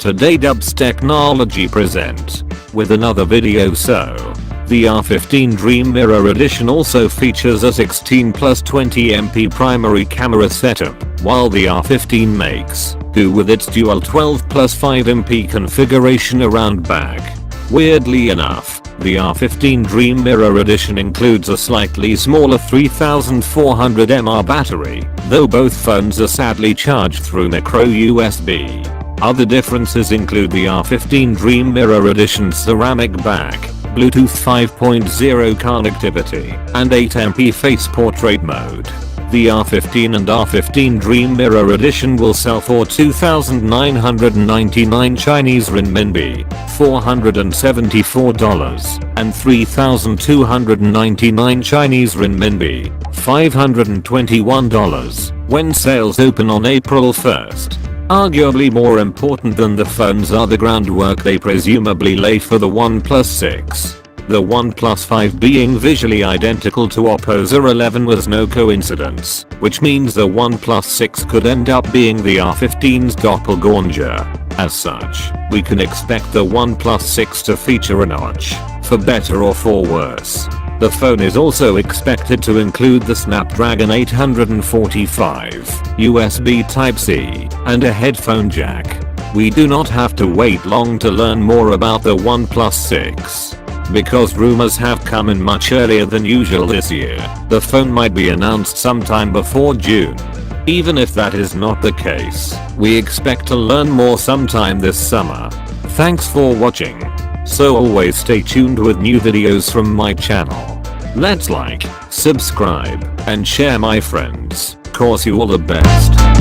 Today Dubstechnology Present with another video. So, the R15 Dream Mirror Edition also features a 16 plus 20MP primary camera setup, while the R15 makes do with its dual 12 plus 5MP configuration around back. Weirdly enough, the R15 Dream Mirror Edition includes a slightly smaller 3400 mAh battery, though both phones are sadly charged through micro USB. Other differences include the R15 Dream Mirror Edition's ceramic back, Bluetooth 5.0 connectivity, and 8MP face portrait mode. The R15 and R15 Dream Mirror Edition will sell for 2,999 Chinese renminbi, $474, and 3,299 Chinese renminbi, $521, when sales open on April 1st. Arguably more important than the phones are the groundwork they presumably lay for the OnePlus 6. The OnePlus 5 being visually identical to OPPO's R11 was no coincidence, which means the OnePlus 6 could end up being the R15's doppelganger. As such, we can expect the OnePlus 6 to feature a notch, for better or for worse. The phone is also expected to include the Snapdragon 845, USB Type-C, and a headphone jack. We do not have to wait long to learn more about the OnePlus 6. Because rumors have come in much earlier than usual this year, the phone might be announced sometime before June. Even if that is not the case, we expect to learn more sometime this summer. Thanks for watching. So always stay tuned with new videos from my channel. Let's like, subscribe, and share my friends. Cause you all the best.